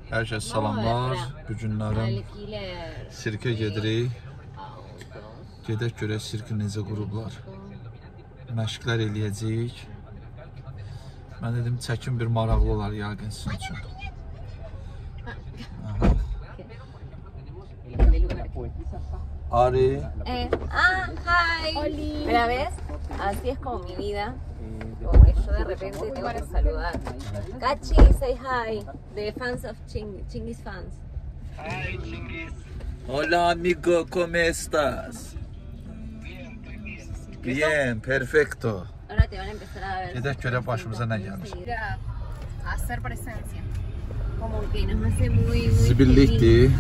Hər kəs salamlar. Bu günlərim sirkə gedirik. Gedək görək sirki necə qurublar. Məşqlər eləyəcəyik. Mən dedim çəkim bir maraqlı olar yəqin sizin üçün. Ari. Hi. Mira, ¿ves? Así es como mi vida. Como que yo de repente tengo que saludar. Kachi, say hi. The fans of Chingiz fans. Hi, Chingiz. Hola, amigo, ¿cómo estás? Bien, perfecto. Ahora te van a empezar a ver. Gedək görək başımıza nə gəlmiş. Hacer presencia. Como que nos hace muy Zibillikdir.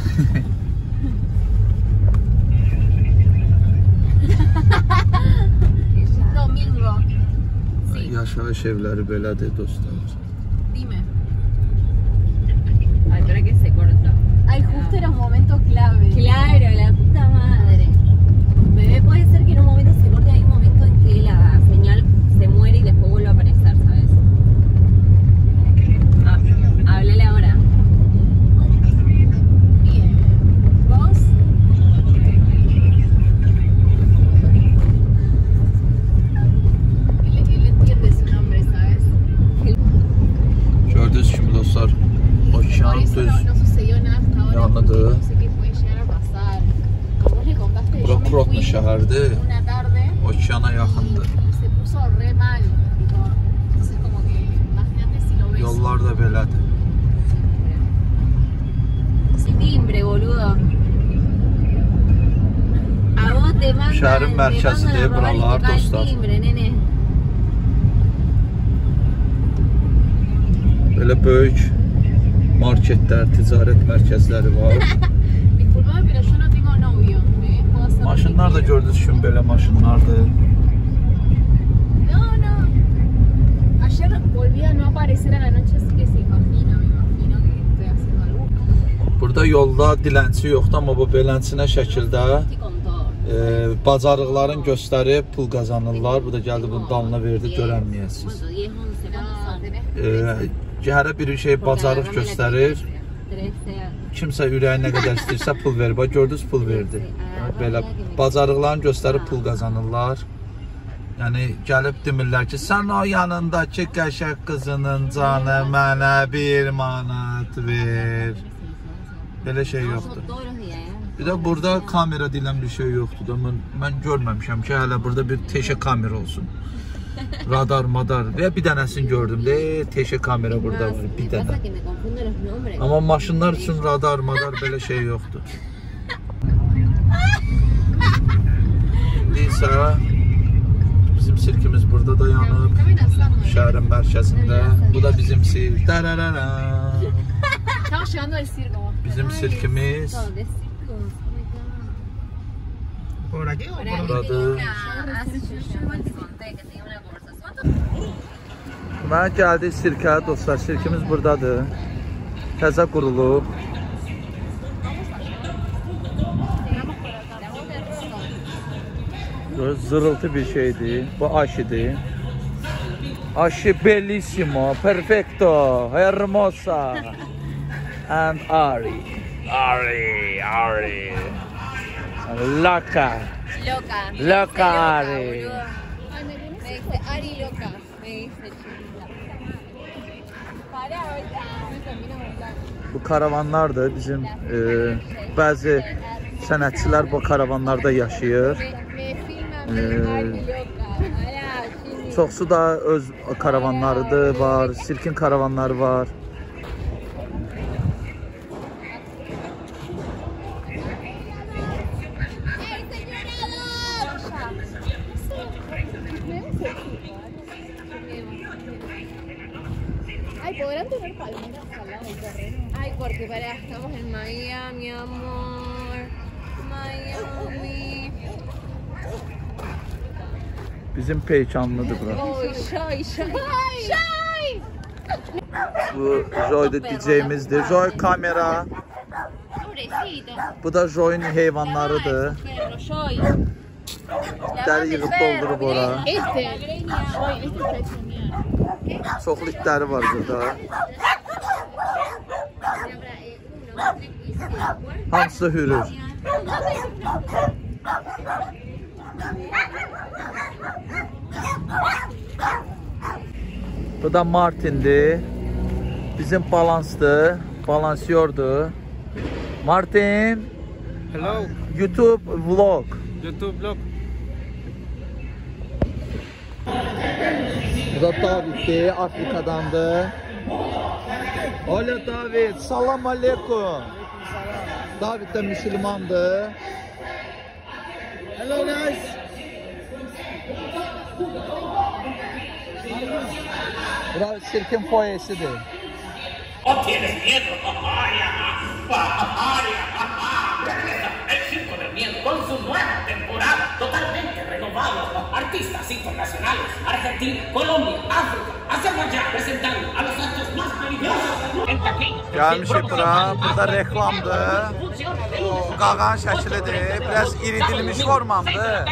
Domingo. Yaşayış evləri belədir dostlar. Dime. Ay, espera que se corta. Ay, justo era un momento clave. Claro, la puta madre. Bebé, puede ser que en un momento se corte, hay un momento en que la señal se muere y después vuelve a aparecer, ¿sabes? Háblale ahora. Bien. ¿Vos? Él entiende su nombre, ¿sabes? Gördünüz kimi dostlar, okean düz yanıdır. Bura Krotno şəhərdir, okeana yaxındır. Yollar da belədir. Timbre, boludo. Şəhərin mərkəzidir buralar dostlar. Belə böyük marketlər, ticarət mərkəzləri var. Maşınlar da gördünüz kimi belə maşınlardır. Ayer volví a no aparecer a la noche, así que se imagina que estoy haciendo algo. Burada yolda dilənçi yoxdur, amma bu belənçinə şəkildə bacarıqların göstərib pul qazanırlar. Bu da gəldi bunun dalına verdi, görənməyəsiniz. Hərə bir şey bacarıq göstərir. Kimsə ürəyi nə qədər istəyirsə pul verir. Bax, gördünüz pul verdi. Belə bacarıqlarını göstərib pul qazanırlar. Yəni gəlib demirlər ki, sən o yanındakı qəşəng qızının canı mənə 1 manat ver. Belə şey yoxdur. Bir də burada kamera deyilən bir şey yoxdur da. Mən görməmişəm ki, hələ burada bir teşə kamera olsun. Radar, madar və bir dənəsini gördüm də, teşə kamera burada var, bir dənə. Amma maşınlar üçün radar, madar belə şey yoxdur. Neysə, bizim sirkimiz burada dayanıb, şəhərin mərkəzində. Bu da bizim sirk. Bizim sirkimiz buradadır. Mən gəldik sirkə, dostlar, sirkimiz buradadır. Təzə qurulub. Zırıltı bir şeydir. Bu aşidir. Aşi bellissimo, perfecto, hermosa. And Ari. Loca. Loca Ari. Me dice Ari loca. Me dice Bu karavanlardır. Bizim bəzi sənətçilər bu karavanlarda yaşayır. Çoxsu da öz karavanlarıdır, var. Sirkin karavanları var. Ay, podrán tener palmeras al lado del terreno. Ay, porque para, estamos en Miami, amor. Miami. Bizim peykanlıdır bura. Oy, şay. Bu Joy'da diyeceğimizdir. Joy kamera. Bu da Joy'un heyvanlarıdır. İtləri yığıb doldurub ora. Çoxlu itləri var burada. Hamısı hürür. Bu da Martin'dir. Bizim balansdır. Balansyordur. Martin. Hello. YouTube vlog. YouTube vlog. Bu da David'dir. Afrikadandır. Hola David. Salam aleykum. David de Müslümandır. Hello guys. Burası sirkin foyesidir. ¿O tienes miedo? El Circo del Miedo con su nueva temporada totalmente renovado. Artistas internacionales, Argentina, Colombia, África, Azerbaiyán presentando a los actos más peligrosos en taquilla. Gelmişik bura, burada reklamdır. Qağan şəklidir, biraz iridilmiş formamdır.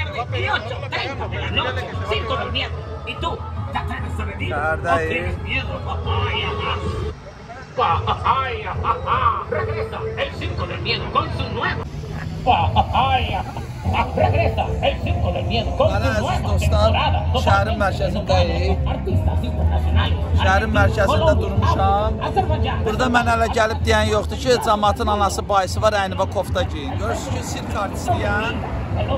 Circo del Miedo. ¿Y tú? ¿Te atreves a venir? Şəhərdəyik. ¿O tienes miedo? Regresa el Circo del Miedo con su nueva. Regresa el Circo del Miedo con su Əziz nueva dostlar, temporada. şəhərin mərkəzindəyik. Artistas internacionales. Şəhərin mərkəzində durmuşam. Azerbaiyán. Burada mən hələ gəlib deyən yoxdur ki, cəmaatın anası bayisi var, əynivə kofta giyin. Görürsünüz ki, sirk artistiyəm,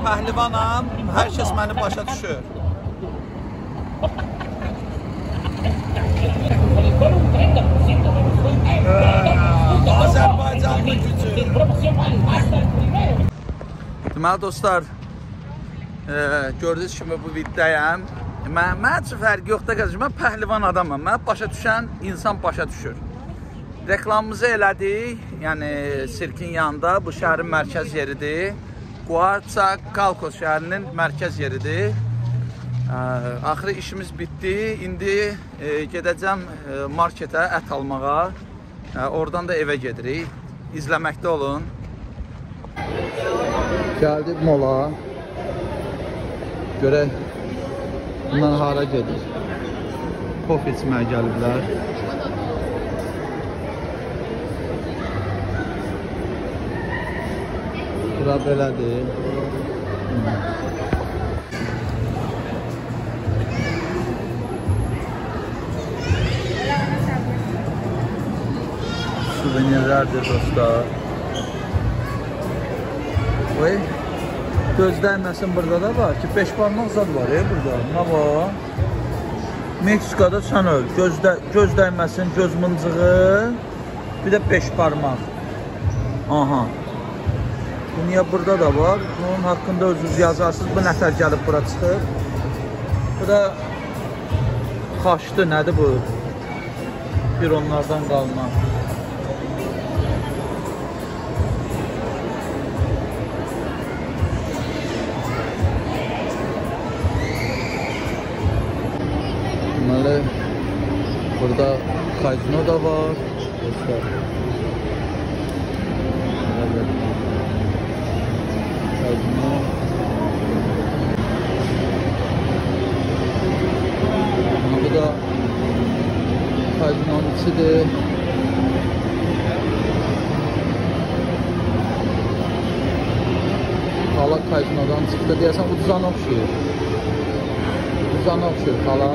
pəhlivanam, hər kəs məni başa düşür. Con un 30% de descuento. Azərbaycanlı gücü. Promoción válida hasta el 1. Deməli dostlar, gördüyünüz kimi bu videodayım. Mən üçün fərqi yoxdur qardaşım, mən pəhlivan adamam. Mən başa düşən insan başa düşür. Reklamımızı elədik, yəni sirkin yanında, bu şəhərin mərkəz yeridir. Coatzacoalcos şəhərinin mərkəz yeridir. Axırı işimiz bitdi. İndi gedəcəm marketə ət almağa. Oradan da evə gedirik. İzləməkdə olun. Gəldik mola. Görək bundan hara gedir. Kof içməyə gəliblər. Bura belədir. Suvenirlərdir dostlar. Oy, gözdəyməsin burada da var ki, 5 parmaq zad var burada. Nə var? Meksikada sən öl. Gözdəyməsin, göz mıncığı, bir də 5 parmaq. Aha. Bu niyə burada da var? Bunun haqqında özünüz yazarsınız. Bu nətər gəlib bura çıxır. Bu da xaşdı, nədir bu? Bir onlardan qalma. Burada kazino da var. Kazino. Bu da kazinonun içidir. Hala kazinodan çıxdı. Deyəsən ucuzana oxşuyur. Ucuzana oxşuyur hala.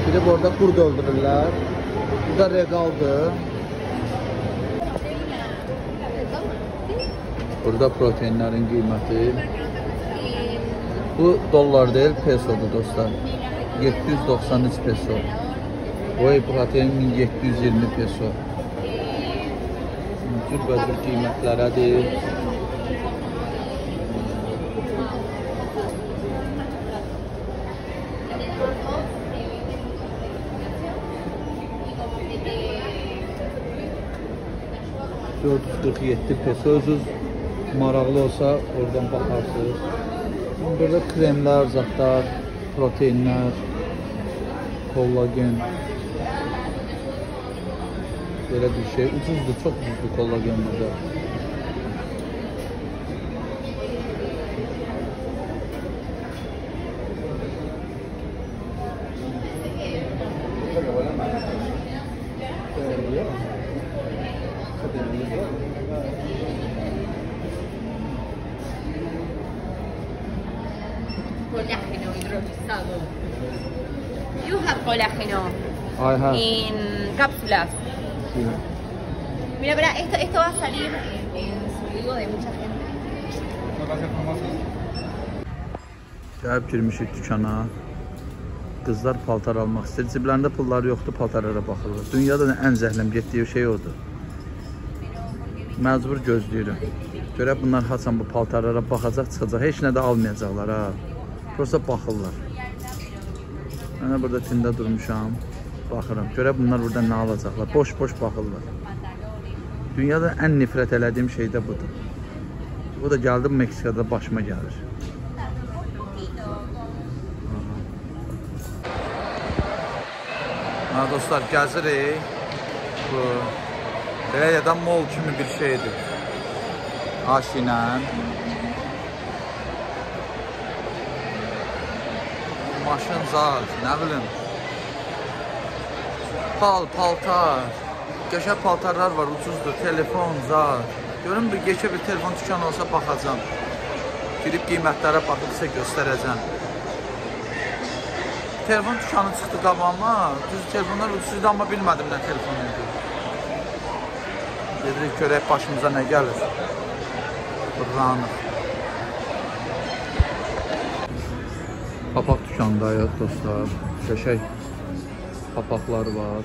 Bir de burada kurt öldürürler. Bu da regaldır. Burada proteinlerin qiyməti. Bu dollar değil, pesodur dostlar. 793 peso. Vay protein 1720 peso. Cürbəcür qiymətlərədir. $447 peso. Özünüz maraqlı olsa oradan baxarsınız. Burada kremlər, zatlar, proteinlər, kollagen. Belə bir şey. Ucuzdur, çox ucuzdur kollagen burada. Colágeno hidrolizado. You have colágeno en cápsulas. Sí. Mira, esto va a salir en su vivo de mucha gente. Gəlib girmişik dükana. Qızlar paltar almaq istəyir. Ciblərində pulları yoxdur, paltarlara baxırlar. Dünyada ən zəhləm getdiyi şey odur. Məcbur gözləyirəm. Görək bunlar haçan bu paltarlara baxacaq, çıxacaq. Heç nə də almayacaqlar ha. Prosta baxırlar. Mən də burada tində durmuşam. Baxıram. Görək bunlar burada nə alacaqlar. Boş-boş baxırlar. Dünyada ən nifrət elədiyim şey də budur. Bu da gəldim Meksikada başıma gəlir. Ha dostlar, gəzirik. Bu belə ya da mol kimi bir şeydir. Aşinə. Maşın, zat, nə bilim. Paltar. Qəşəng paltarlar var, ucuzdur. Telefon, zat. Görün bir geçə bir telefon dükkanı olsa baxacam. Girib qiymətlərə baxıb sizə göstərəcəm. Telefon dükkanı çıxdı qabağıma. Düz telefonlar ucuzdur, amma bilmədim nə telefon idi. Gedirik, görək başımıza nə gəlir. Burranıq. Papaq dükkandayıq dostlar. Qəşəng papaqlar var.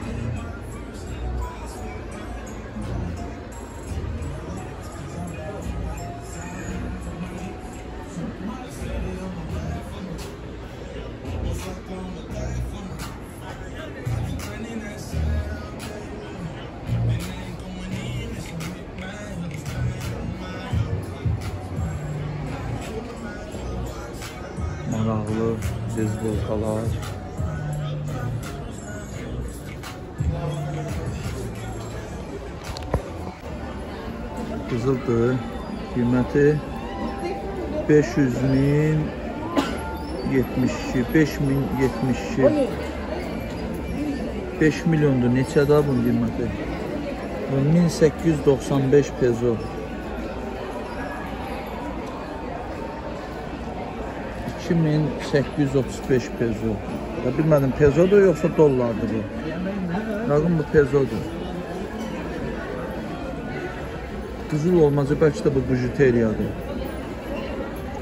Maraqlı bezbolkalar. Qızıldır. Qiyməti 500.000 72, 5.072. 5 milyondur. Neçədir bunun qiyməti? 1895 peso. 2835 peso. Ya bilmədim, pezodur yoxsa dollardır bu? Yaqın bu pezodur. Qızıl olmacı bəlkə də bu bujuteriyadır.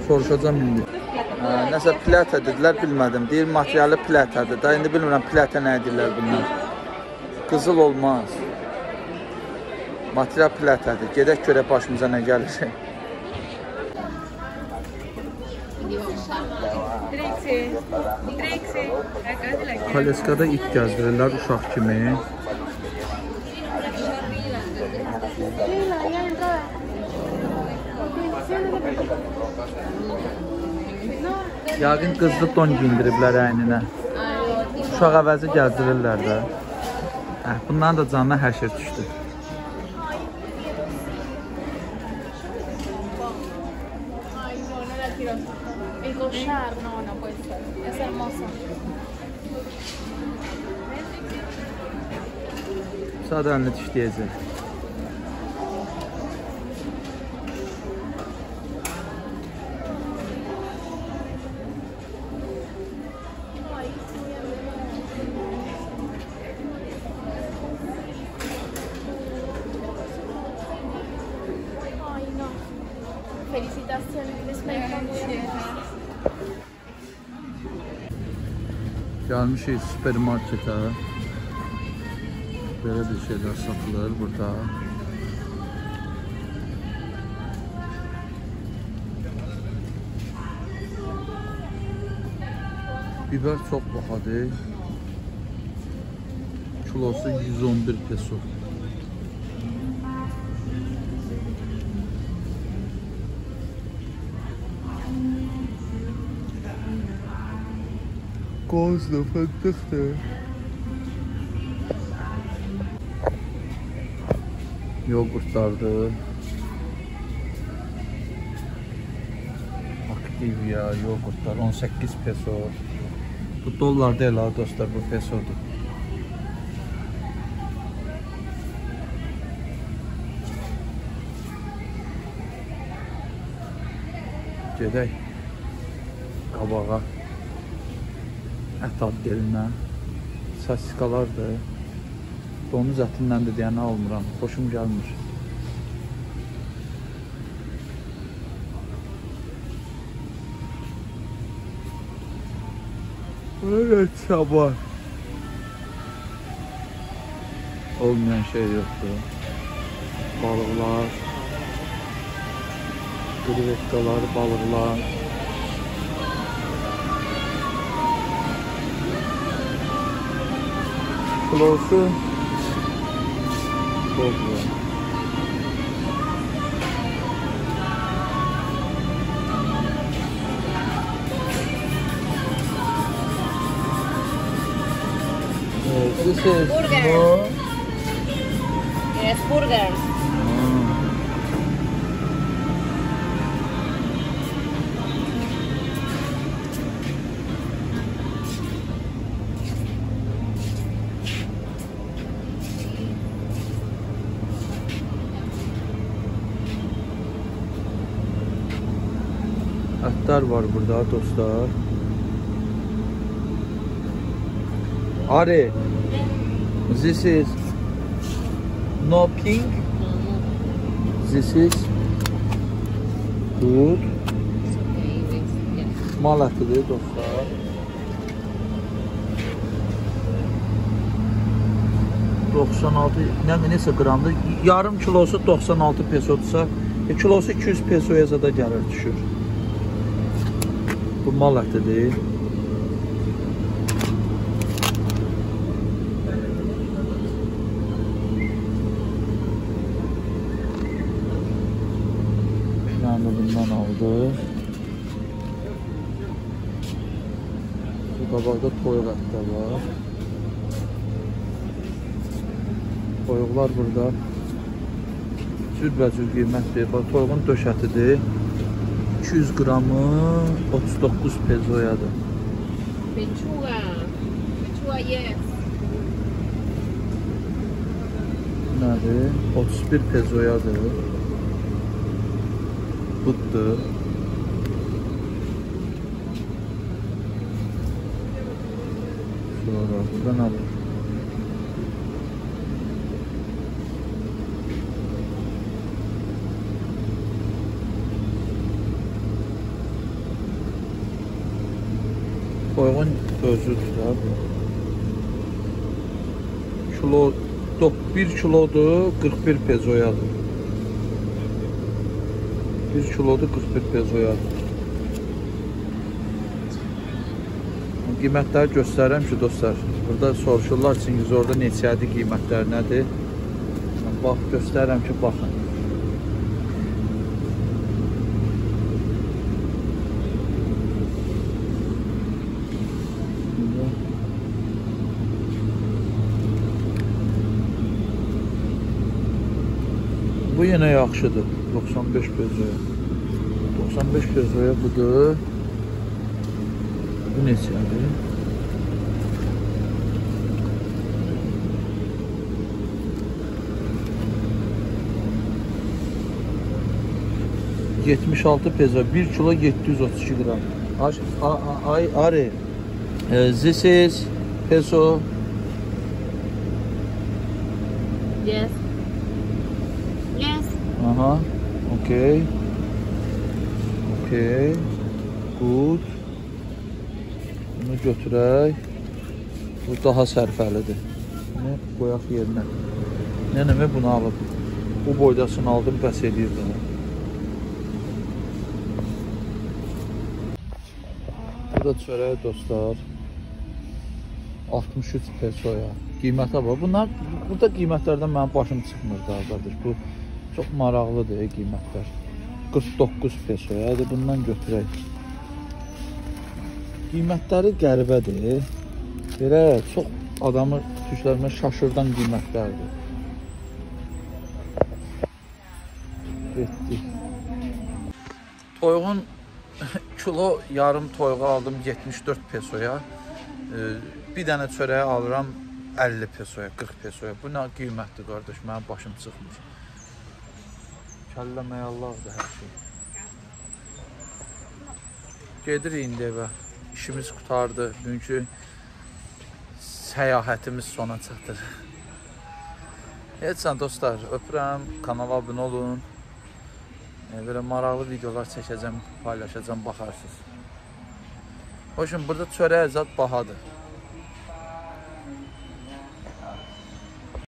Soruşacam indi. Nəsə plata dedilər, bilmədim. Deyir, materialı platadır. Da indi bilmirəm plata nə edirlər bunlar. Qızıl olmaz. Material platadır. Gedək görək başımıza nə gəlir. Kaleskada it gəzdirirlər uşaq kimi. Yaqin qızlı don giyindiriblər əyninə. Uşaq əvəzi gəzdirirlər də. Bundan da canına həşir düşdü. Sadə əlini dişləyəcək. Gəlmişik supermarketə. Belə bir şeylər satılır burada. Biber çox bahadır. Kilosu 111 peso. Qozlu fındıqdır. Yoğurtlardır. Aktivya yoğurtlar 18 peso. Bu dollar deyil ha dostlar, bu pesodur. Gedək qabağa. Ət addelinə. Sasikalardır. Donuz ətindən də deyənə almıram. Xoşum gəlmir. Evet, sabah. Olmayan şey yoktu. Balıklar, krevetkalar, balıklar. Kilosu çok güzel. This is Burger. Yes, burger. Ətlər var burada dostlar. Ari, this is no pink. This is good. Mal ətidir dostlar. Neçə qramdır? Yarım kilosu 96 pesodursa, kilosu 200 pesoya zada gəlir, düşür. Bu mal ətidir. Bundan aldı. Bu qabaqda toyuq ətdə var. Toyuqlar burada cürbəcür qiymətdir. Toyuğun döş ətidir. 200 qramı 39 pezoyadır. Pechuga. Pechuga, yes. Nədir? 31 pezoyadır. Buddur. Sonra buradan alır. Toyuğun özüdür da. Kilo 1 kilodur 41 pezoyadır. 1 kilodur 41 pezoyadır. Qiymətləri göstərirəm ki dostlar. Burada soruşurlar Çingiz orada neçədir, qiymətlər nədir? Bax göstərirəm ki baxın. Bu yenə yaxşıdır. 95 pezoya. 95 pezoya budur. Bu neçədir? $76 pezo. 1 kilo 732 gram. Ari. This is peso. Yes. Yes. Aha. Okay. Okay. Good. Bunu götürək. Bu daha sərfəlidir. Bunu qoyaq yerinə. Nənəmə bunu alıb. Bu boydasını aldım, bəs edir bunu. Burada çörək dostlar. 63 pesoya. Qiymətə var. Burada qiymətlərdən mənim başım çıxmır daha qardaş. Bu çox maraqlıdır qiymətlər. 49 pesoya. Hadi bundan götürək. Qiymətləri qəribədir. Belə çox adamı tüklərimə şaşırdan qiymətlərdir. Getdik. Toyuğun kilo yarım toyuğu aldım 74 pesoya. Bir dənə çörəyi alıram 50 pesoya, 40 pesoya. Bu nə qiymətdir qardaş, mənim başım çıxmır. Kəllə məyallaqdır hər şey. gedirik indi evə. İşimiz qutardı. Bugünkü səyahətimiz sona çatır. Heç dostlar, öpürəm, kanala abunə olun. Belə maraqlı videolar çəkəcəm, paylaşacam, baxarsınız. Hoşum, burada çörək zat bahadır.